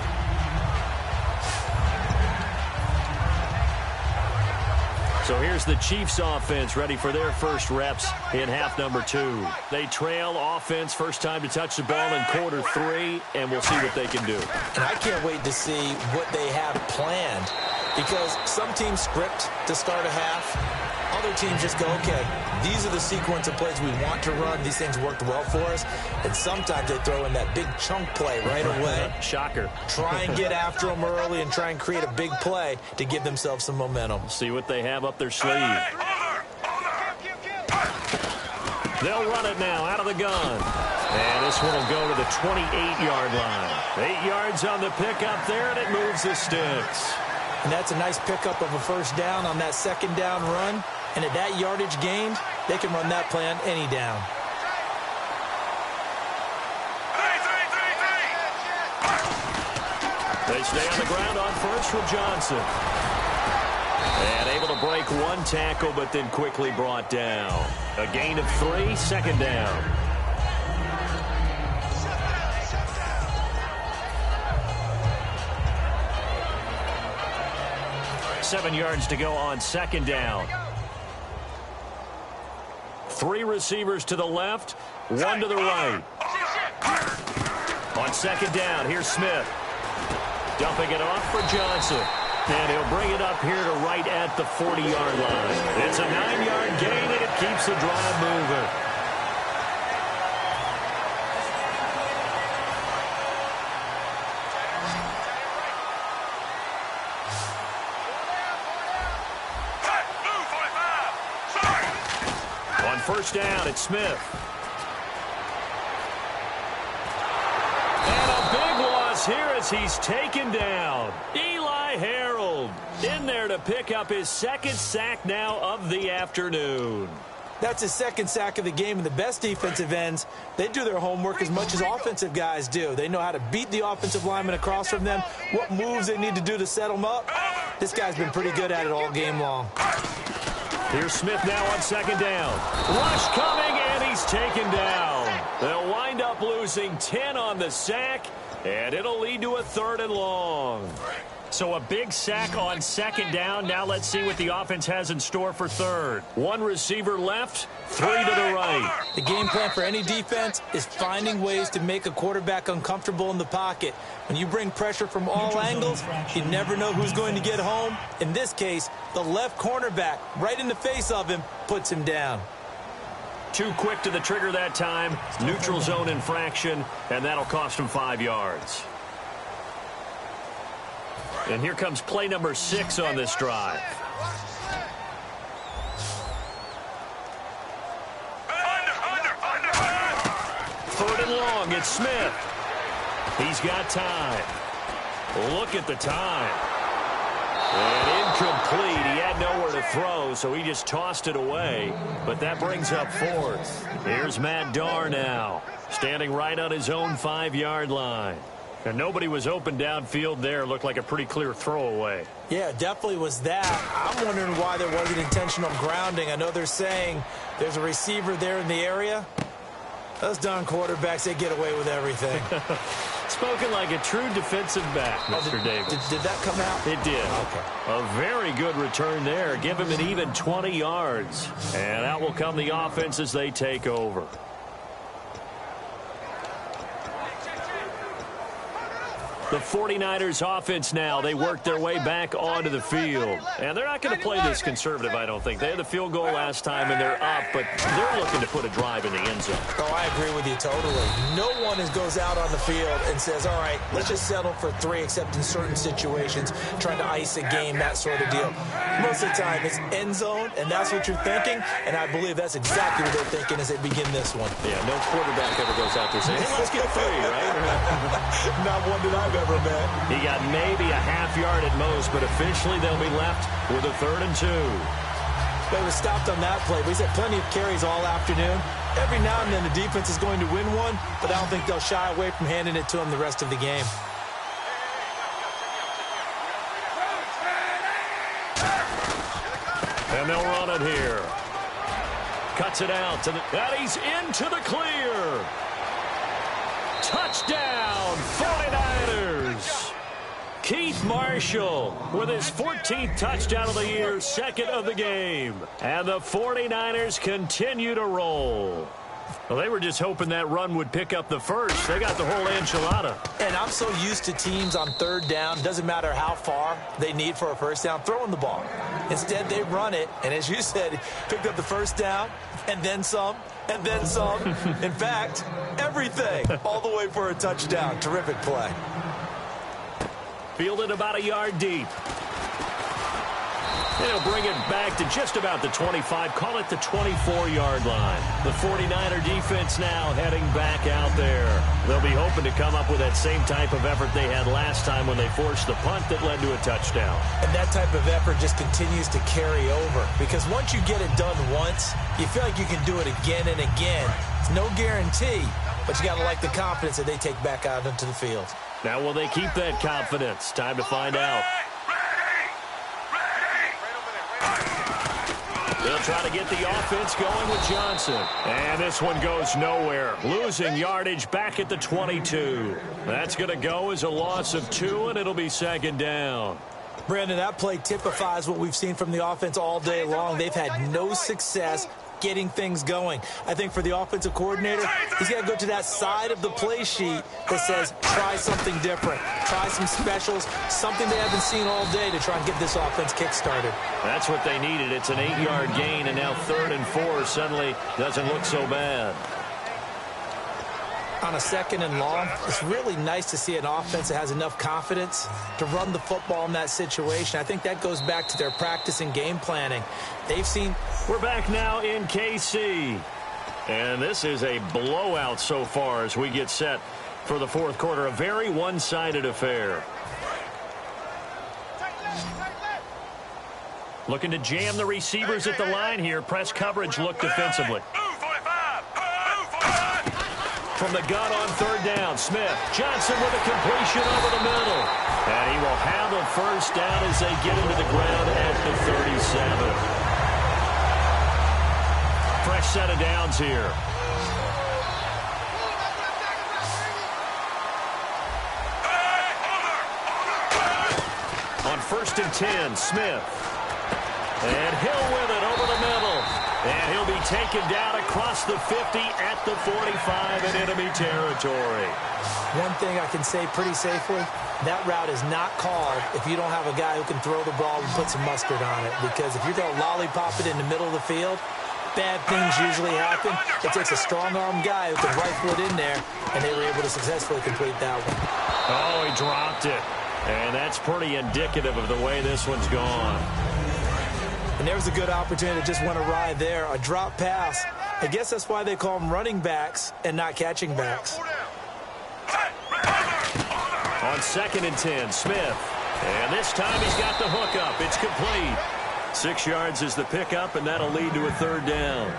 Speaker 2: So here's the Chiefs offense ready for their first reps in half number 2. They trail offense, first time to touch the ball in quarter 3, and we'll see what they can do.
Speaker 3: And I can't wait to see what they have planned, because some teams script to start a half. Other teams just go, okay, these are the sequence of plays we want to run. These things worked well for us. And sometimes they throw in that big chunk play right away.
Speaker 2: Shocker.
Speaker 3: Try and get after them early and try and create a big play to give themselves some momentum.
Speaker 2: See what they have up their sleeve. They'll run it now out of the gun. And this one will go to the 28-yard line. 8 yards on the pickup there, and it moves the sticks.
Speaker 3: And that's a nice pickup of a first down on that second down run. And at that yardage gained, they can run that play on any down.
Speaker 2: They stay on the ground on first from Johnson. And able to break one tackle, but then quickly brought down. A gain of 3, second down. Seven yards to go on second down. 3 receivers to the left, 1 to the right. On second down, here's Smith. Dumping it off for Johnson. And he'll bring it up here to right at the 40-yard line. It's a 9-yard gain, and it keeps the drive moving. First down, it's Smith. And a big loss here as he's taken down. Eli Harold in there to pick up his second sack now of the afternoon.
Speaker 3: That's his second sack of the game, and the best defensive ends, they do their homework as much as offensive guys do. They know how to beat the offensive lineman across from them, what moves they need to do to set them up. This guy's been pretty good at it all game long.
Speaker 2: Here's Smith now on second down. Rush coming, and he's taken down. They'll wind up losing 10 on the sack, and it'll lead to a third and long. So a big sack on second down. Now let's see what the offense has in store for third. 1 receiver left, 3 to the right.
Speaker 3: The game plan for any defense is finding ways to make a quarterback uncomfortable in the pocket. When you bring pressure from all angles, you never know who's going to get home. In this case, the left cornerback, right in the face of him, puts him down.
Speaker 2: Too quick to the trigger that time. Neutral zone infraction, and that'll cost him 5 yards. And here comes play number 6 on this drive. long. It's Smith. He's got time. Look at the time. And incomplete. He had nowhere to throw, so he just tossed it away. But that brings up fourth. Here's Matt Darr now, standing right on his own 5-yard line. And nobody was open downfield there. Looked like a pretty clear throwaway.
Speaker 3: Yeah, definitely was that. I'm wondering why there wasn't intentional grounding. I know they're saying there's a receiver there in the area. Those darn quarterbacks, they get away with everything.
Speaker 2: Spoken like a true defensive back, Mr. Davis.
Speaker 3: Did that come out?
Speaker 2: It did.
Speaker 3: Okay.
Speaker 2: A very good return there. Give him an even 20 yards. And out will come the offense as they take over. The 49ers offense now, they work their way back onto the field. And they're not going to play this conservative, I don't think. They had the field goal last time, and they're up, but they're looking to put a drive in the end zone.
Speaker 3: Oh, I agree with you totally. No one goes out on the field and says, all right, let's just settle for 3, except in certain situations, trying to ice a game, that sort of deal. Most of the time, it's end zone, and that's what you're thinking, and I believe that's exactly what they're thinking as they begin this one.
Speaker 2: Yeah, no quarterback ever goes out there saying, hey, let's get 3, right?
Speaker 3: Not one that I've ever met.
Speaker 2: He got maybe a half yard at most, but officially they'll be left with a 3rd and 2.
Speaker 3: They were stopped on that play. He's had plenty of carries all afternoon. Every now and then the defense is going to win one, but I don't think they'll shy away from handing it to him the rest of the game.
Speaker 2: And they'll run it here. Cuts it out to the, and he's into the clear. Touchdown, 49ers. Keith Marshall with his 14th touchdown of the year, 2nd of the game. And the 49ers continue to roll. Well, they were just hoping that run would pick up the first. They got the whole enchilada.
Speaker 3: And I'm so used to teams on 3rd down, doesn't matter how far they need for a first down, throwing the ball. Instead, they run it, and as you said, picked up the first down, and then some, and then some. In fact, everything, all the way for a touchdown. Terrific play.
Speaker 2: Fielded about a yard deep. They'll bring it back to just about the 25. Call it the 24-yard line. The 49er defense now heading back out there. They'll be hoping to come up with that same type of effort they had last time when they forced the punt that led to a touchdown.
Speaker 3: And that type of effort just continues to carry over. Because once you get it done once, you feel like you can do it again and again. It's no guarantee, but you got to like the confidence that they take back out into the field.
Speaker 2: Now, will they keep that confidence? Time to find out. They'll try to get the offense going with Johnson. And this one goes nowhere. Losing yardage back at the 22. That's going to go as a loss of 2, and it'll be 2nd down.
Speaker 3: Brandon, that play typifies what we've seen from the offense all day long. They've had no success getting things going. I think for the offensive coordinator, he's got to go to that side of the play sheet that says, try something different. Try some specials, something they haven't seen all day to try and get this offense kick-started.
Speaker 2: That's what they needed. It's an 8-yard gain, and now 3rd and 4 suddenly doesn't look so bad.
Speaker 3: On a 2nd and long, it's really nice to see an offense that has enough confidence to run the football in that situation. I think that goes back to their practice and game planning. They've seen...
Speaker 2: We're back now in KC. And this is a blowout so far as we get set for the 4th quarter. A very one-sided affair. Looking to jam the receivers at the line here. Press coverage look defensively. From the gun on 3rd down, Smith. Johnson with a completion over the middle. And he will have a first down as they get into the ground at the 37. Fresh set of downs here. On 1st and 10, Smith. And Hill with it over the middle. And he'll be taken down across the 50 at the 45 in enemy territory.
Speaker 3: One thing I can say pretty safely, that route is not called if you don't have a guy who can throw the ball and put some mustard on it. Because if you're going to lollipop it in the middle of the field, bad things usually happen. It takes a strong-arm guy who can rifle it in there, and they were able to successfully complete that one.
Speaker 2: Oh, he dropped it. And that's pretty indicative of the way this one's gone.
Speaker 3: And there's a good opportunity that just went awry there. A drop pass I guess that's why they call them running backs and not catching backs.
Speaker 2: On 2nd and 10, Smith. And this time he's got the hook up. It's complete. 6 yards is the pickup, and that'll lead to a 3rd down.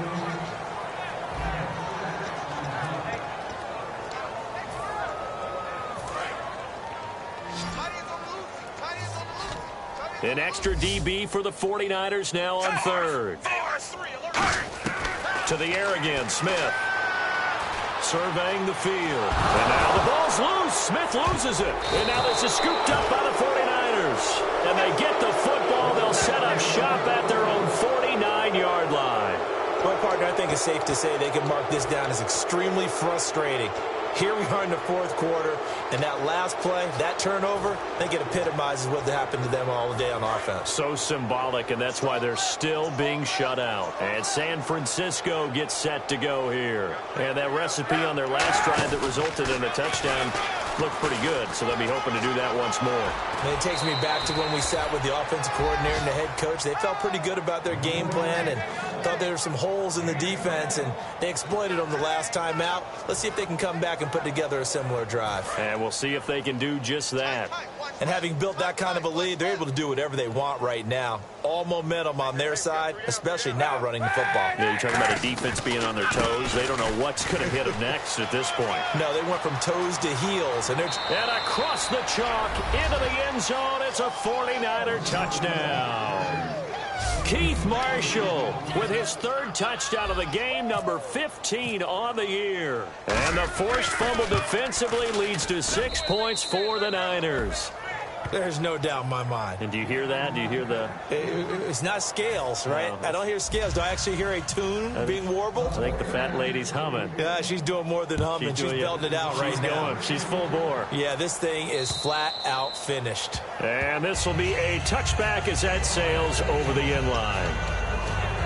Speaker 2: An extra DB for the 49ers now on 3rd. To the air again, Smith. Surveying the field. And now the ball's loose. Smith loses it. And now this is scooped up by the 49ers. And they get the football. They'll set up shop at their own 49-yard line.
Speaker 3: My partner, I think it's safe to say they can mark this down as extremely frustrating. Here we are in the 4th quarter, and that last play, that turnover, I think it epitomizes what happened to them all day on offense.
Speaker 2: So symbolic, and that's why they're still being shut out. And San Francisco gets set to go here. And that recipe on their last drive that resulted in a touchdown looked pretty good, so they'll be hoping to do that once more.
Speaker 3: And it takes me back to when we sat with the offensive coordinator and the head coach. They felt pretty good about their game plan and thought there were some holes in the defense, and they exploited them the last time out. Let's see if they can come back and put together a similar drive.
Speaker 2: And we'll see if they can do just that.
Speaker 3: And having built that kind of a lead, they're able to do whatever they want right now. All momentum on their side, especially now running the football.
Speaker 2: Yeah, you're talking about a defense being on their toes. They don't know what's going to hit them next at this point.
Speaker 3: No, they went from toes to heels. And
Speaker 2: across the chalk, into the end zone, it's a 49er touchdown. Keith Marshall with his 3rd touchdown of the game, number 15 on the year. And the forced fumble defensively leads to 6 points for the Niners.
Speaker 3: There's no doubt in my mind.
Speaker 2: And do you hear that? Do you hear the...
Speaker 3: It's not scales, right?
Speaker 2: No.
Speaker 3: I don't hear scales. Do I actually hear a tune being warbled?
Speaker 2: I think the fat lady's humming.
Speaker 3: Yeah, she's doing more than humming. She's belting it out right now.
Speaker 2: She's full bore.
Speaker 3: Yeah, this thing is flat out finished.
Speaker 2: And this will be a touchback as that sails over the end line.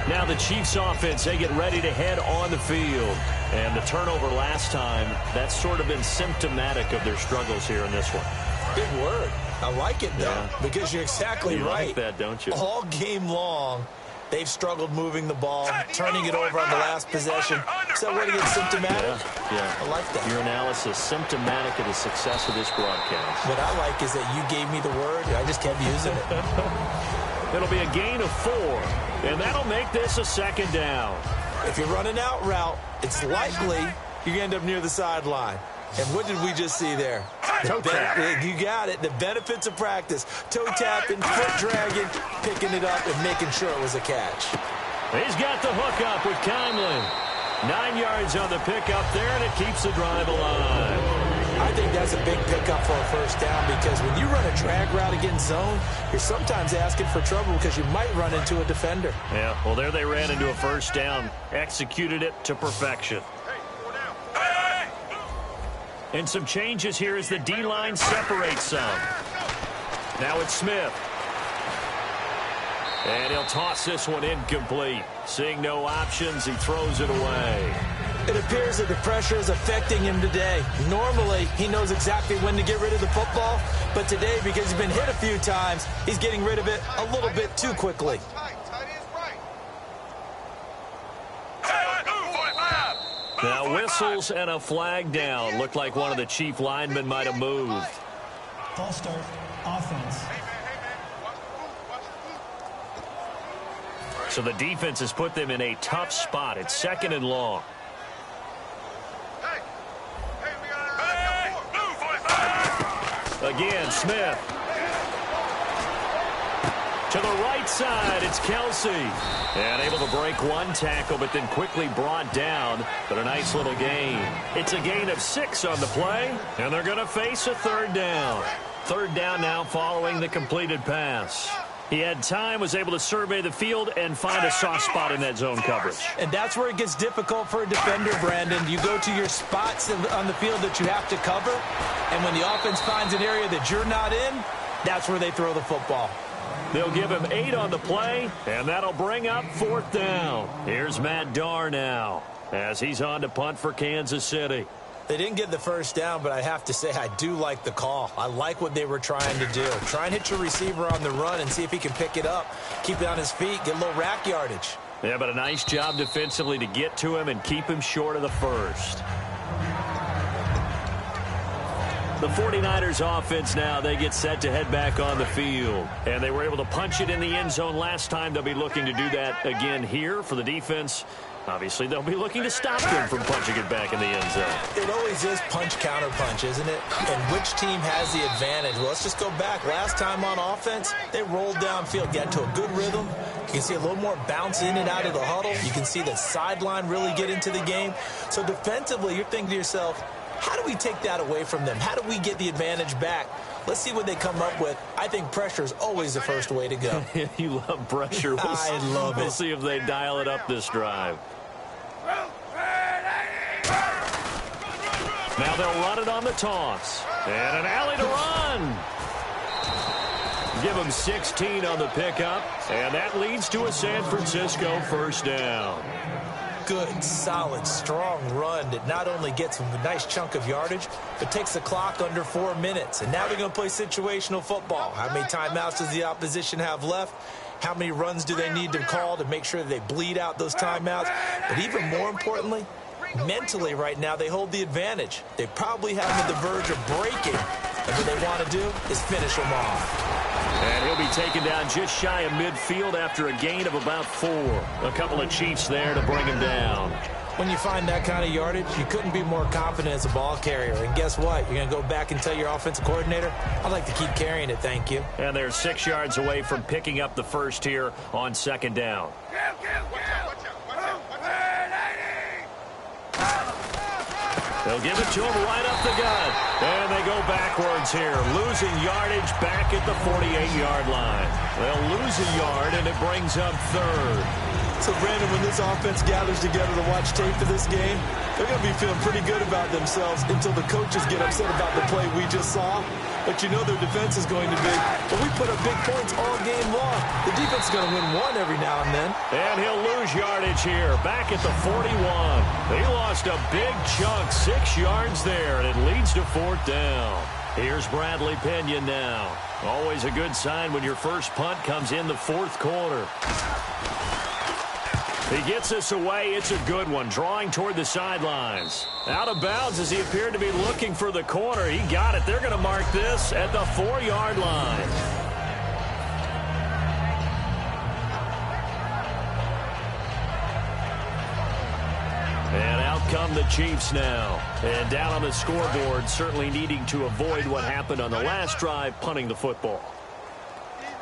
Speaker 2: Now the Chiefs offense, they get ready to head on the field. And the turnover last time, that's sort of been symptomatic of their struggles here in this one.
Speaker 3: Big word. I like it, though, because you're exactly right.
Speaker 2: You like that, don't you?
Speaker 3: All game long, they've struggled moving the ball, turning it over on the last possession. So what is symptomatic?
Speaker 2: Yeah.
Speaker 3: I like that.
Speaker 2: Your analysis, symptomatic of the success of this broadcast.
Speaker 3: What I like is that you gave me the word, and I just kept using it.
Speaker 2: It'll be a gain of 4, and that'll make this a 2nd down.
Speaker 3: If you're running out route, it's likely you end up near the sideline. And what did we just see there?
Speaker 2: Toe tap.
Speaker 3: You got it. The benefits of practice. Toe tapping, foot dragging, picking it up, and making sure it was a catch.
Speaker 2: He's got the hook up with Conley. 9 yards on the pickup there, and it keeps the drive alive.
Speaker 3: I think that's a big pickup for a 1st down because when you run a drag route against zone, you're sometimes asking for trouble because you might run into a defender.
Speaker 2: Yeah, well, there they ran into a 1st down. Executed it to perfection. And some changes here as the D-line separates some. Now it's Smith. And he'll toss this one incomplete. Seeing no options, he throws it away.
Speaker 3: It appears that the pressure is affecting him today. Normally, he knows exactly when to get rid of the football. But today, because he's been hit a few times, he's getting rid of it a little bit too quickly.
Speaker 2: Now whistles and a flag down. Looked like one of the Chief linemen might have moved.
Speaker 5: False start, offense.
Speaker 2: So the defense has put them in a tough spot. It's 2nd and long. Again, Smith. To the right side, it's Kelsey. And able to break one tackle, but then quickly brought down. But a nice little gain. It's a gain of 6 on the play, and they're going to face a 3rd down. 3rd down now following the completed pass. He had time, was able to survey the field and find a soft spot in that zone coverage.
Speaker 3: And that's where it gets difficult for a defender, Brandon. You go to your spots on the field that you have to cover, and when the offense finds an area that you're not in, that's where they throw the football.
Speaker 2: They'll give him 8 on the play, and that'll bring up 4th down. Here's Matt Darr now as he's on to punt for Kansas City.
Speaker 3: They didn't get the 1st down, but I have to say I do like the call. I like what they were trying to do. Try and hit your receiver on the run and see if he can pick it up. Keep it on his feet, get a little rack yardage.
Speaker 2: Yeah, but a nice job defensively to get to him and keep him short of the first. The 49ers offense now, they get set to head back on the field. And they were able to punch it in the end zone last time. They'll be looking to do that again here for the defense. Obviously, they'll be looking to stop them from punching it back in the end zone.
Speaker 3: It always is punch-counter-punch, isn't it? And which team has the advantage? Well, let's just go back. Last time on offense, they rolled downfield, got to a good rhythm. You can see a little more bounce in and out of the huddle. You can see the sideline really get into the game. So defensively, you're thinking to yourself, how do we take that away from them? How do we get the advantage back? Let's see what they come up with. I think pressure is always the first way to go.
Speaker 2: You love pressure.
Speaker 3: I love it.
Speaker 2: We'll see if they dial it up this drive. Now they'll run it on the toss. And an alley to run. Give them 16 on the pickup. And that leads to a San Francisco first down.
Speaker 3: Good, solid, strong run that not only gets them a nice chunk of yardage, but takes the clock under 4 minutes. And now they're going to play situational football. How many timeouts does the opposition have left? How many runs do they need to call to make sure that they bleed out those timeouts? But even more importantly, mentally right now, they hold the advantage. They probably have them at the verge of breaking. And what they want to do is finish them off.
Speaker 2: And he'll be taken down just shy of midfield after a gain of about 4. A couple of Chiefs there to bring him down.
Speaker 3: When you find that kind of yardage, you couldn't be more confident as a ball carrier. And guess what? You're going to go back and tell your offensive coordinator, I'd like to keep carrying it, thank you.
Speaker 2: And they're 6 yards away from picking up the first here on second down. They'll give it to him right up the gut. And they go backwards here, losing yardage back at the 48-yard line. They'll lose a yard, and it brings up third.
Speaker 3: So, Brandon, when this offense gathers together to watch tape for this game, they're going to be feeling pretty good about themselves until the coaches get upset about the play we just saw. But you know their defense is going to be, but we put up big points all game long. The defense is going to win one every now and then.
Speaker 2: And he'll lose yardage here, back at the 41. They lost a big chunk, 6 yards there, and it leads to fourth down. Here's Bradley Pena now. Always a good sign when your first punt comes in the fourth quarter. He gets this away. It's a good one, drawing toward the sidelines. Out of bounds as he appeared to be looking for the corner. He got it. They're going to mark this at the 4-yard line. And out come the Chiefs now. And down on the scoreboard, certainly needing to avoid what happened on the last drive, punting the football.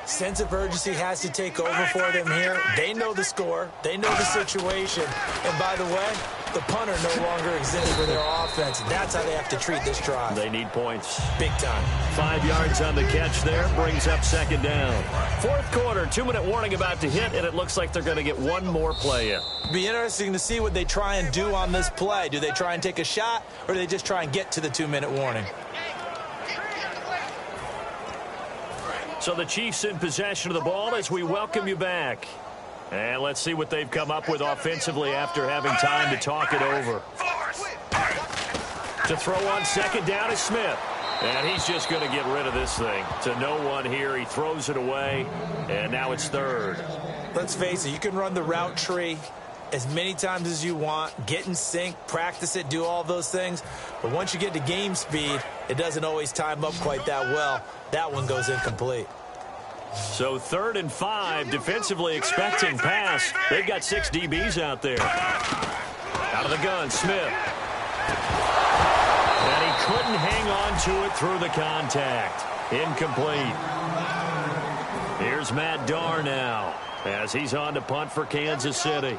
Speaker 3: Sense of urgency has to take over for them here. They know the score. They know the situation. And by the way, the punter no longer exists for their offense. That's how they have to treat this drive.
Speaker 2: They need points.
Speaker 3: Big time.
Speaker 2: 5 yards on the catch there. Brings up second down. Fourth quarter, 2-minute warning about to hit, and it looks like they're going to get one more play in.
Speaker 3: Be interesting to see what they try and do on this play. Do they try and take a shot, or do they just try and get to the 2-minute warning?
Speaker 2: So the Chiefs in possession of the ball as we welcome you back. And let's see what they've come up with offensively after having time to talk it over. To throw on second down is Smith. And he's just going to get rid of this thing. To no one here. He throws it away. And now it's third.
Speaker 3: Let's face it, you can run the route tree as many times as you want, get in sync, practice it, do all those things. But once you get to game speed, it doesn't always time up quite that well. That one goes incomplete.
Speaker 2: So 3rd and 5, defensively expecting pass. They've got 6 DBs out there. Out of the gun, Smith. And he couldn't hang on to it through the contact. Incomplete. Here's Matt Darr now as he's on to punt for Kansas City.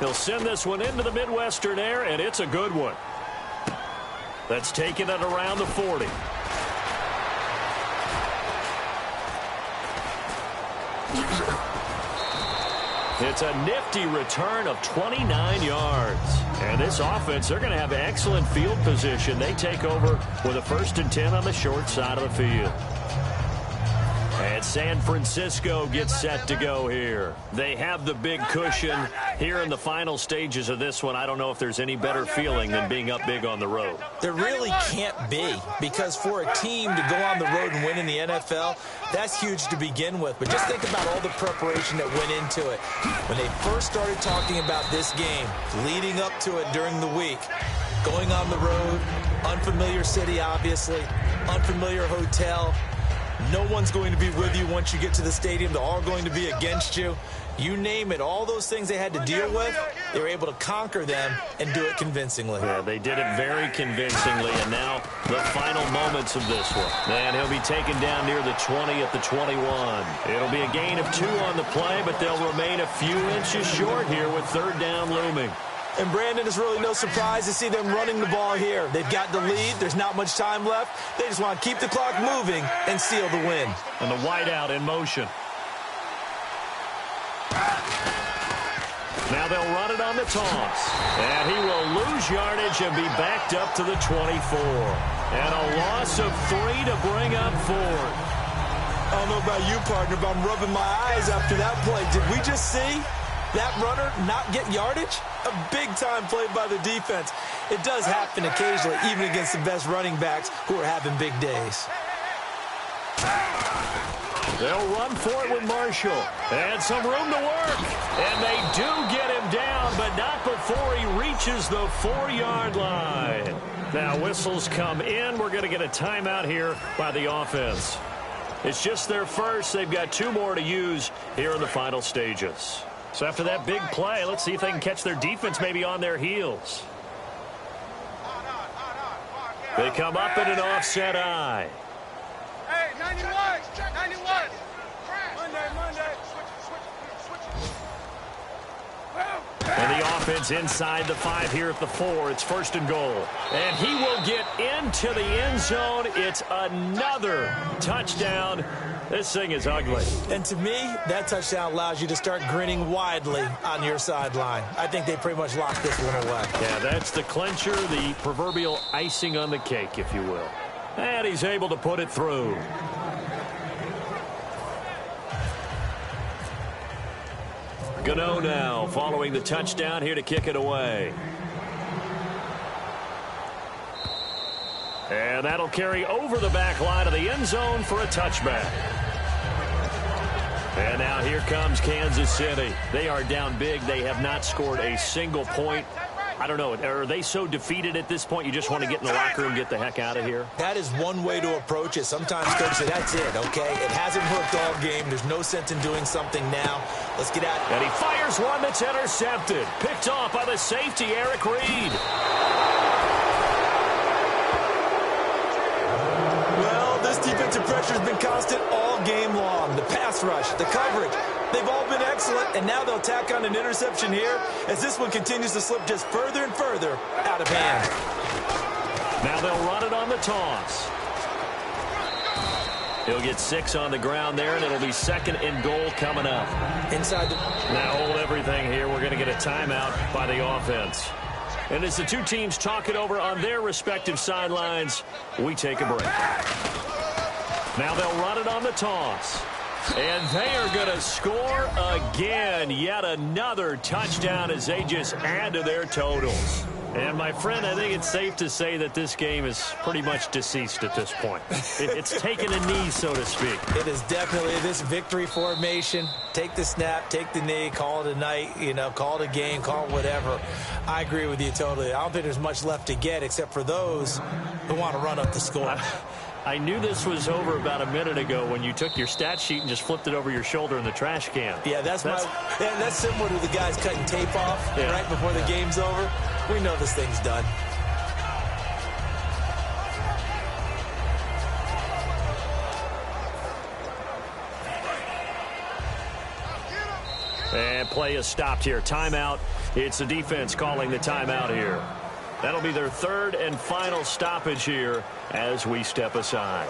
Speaker 2: He'll send this one into the Midwestern air, and it's a good one. That's taken it around the 40. It's a nifty return of 29 yards. And this offense, they're going to have excellent field position. They take over with a 1st and 10 on the short side of the field. And San Francisco gets set to go here. They have the big cushion here in the final stages of this one. I don't know if there's any better feeling than being up big on the road.
Speaker 3: There really can't be, because for a team to go on the road and win in the NFL, that's huge to begin with. But just think about all the preparation that went into it. When they first started talking about this game, leading up to it during the week, going on the road, unfamiliar city, obviously, unfamiliar hotel. No one's going to be with you once you get to the stadium. They're all going to be against you. You name it, all those things they had to deal with, they were able to conquer them and do it convincingly.
Speaker 2: Yeah, they did it very convincingly, and now the final moments of this one. And he'll be taken down near the 20 at the 21. It'll be a gain of 2 on the play, but they'll remain a few inches short here with third down looming.
Speaker 3: And, Brandon, it's really no surprise to see them running the ball here. They've got the lead. There's not much time left. They just want to keep the clock moving and seal the win.
Speaker 2: And the wideout in motion. Now they'll run it on the toss. And he will lose yardage and be backed up to the 24. And a loss of 3 to bring up 4.
Speaker 3: I don't know about you, partner, but I'm rubbing my eyes after that play. Did we just see that runner not get yardage? A big-time play by the defense. It does happen occasionally, even against the best running backs who are having big days.
Speaker 2: They'll run for it with Marshall. And some room to work. And they do get him down, but not before he reaches the 4-yard line. Now whistles come in. We're going to get a timeout here by the offense. It's just their first. They've got 2 more to use here in the final stages. So after that big play, let's see if they can catch their defense maybe on their heels. They come up in an offset eye.
Speaker 4: Hey, 91. 91. Monday.
Speaker 2: And the offense inside the 5 here at the 4. It's 1st and goal. And he will get into the end zone. It's another touchdown. This thing is ugly.
Speaker 3: And to me, that touchdown allows you to start grinning widely on your sideline. I think they pretty much locked this one away.
Speaker 2: Yeah, that's the clincher, the proverbial icing on the cake, if you will. And he's able to put it through. Gano now following the touchdown here to kick it away. And that'll carry over the back line of the end zone for a touchback. And now here comes Kansas City. They are down big. They have not scored a single point. I don't know. Are they so defeated at this point you just want to get in the locker room and get the heck out of here?
Speaker 3: That is one way to approach it. Sometimes coaches say, that's it, okay? It hasn't worked all game. There's no sense in doing something now. Let's get out.
Speaker 2: And he fires one that's intercepted. Picked off by the safety, Eric Reed.
Speaker 3: Well, this defensive pressure has been constant all game long. The pass rush, the coverage, they've all been excellent, and now they'll tack on an interception here as this one continues to slip just further and further out of hand.
Speaker 2: Now they'll run it on the toss. He'll get 6 on the ground there, and it'll be 2nd and goal coming up.
Speaker 3: Inside the...
Speaker 2: Now hold everything here. We're going to get a timeout by the offense. And as the 2 teams talk it over on their respective sidelines, we take a break. Now they'll run it on the toss. And they are going to score again. Yet another touchdown as they just add to their totals. And, my friend, I think it's safe to say that this game is pretty much deceased at this point. It's taken a knee, so to speak.
Speaker 3: It is definitely this victory formation. Take the snap, take the knee, call it a night, call it a game, call it whatever. I agree with you totally. I don't think there's much left to get except for those who want to run up the score.
Speaker 2: I knew this was over about a minute ago when you took your stat sheet and just flipped it over your shoulder in the trash can.
Speaker 3: Yeah, that's similar to the guys cutting tape off right before the game's over. We know this thing's done.
Speaker 2: And play is stopped here. Timeout. It's the defense calling the timeout here. That'll be their 3rd and final stoppage here as we step aside.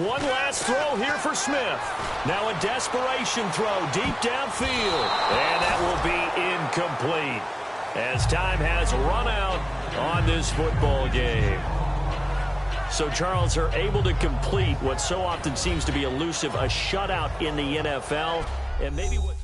Speaker 2: One last throw here for Smith. Now a desperation throw deep downfield. And that will be incomplete as time has run out on this football game. So, Charles, are able to complete what so often seems to be elusive, a shutout in the NFL. And maybe what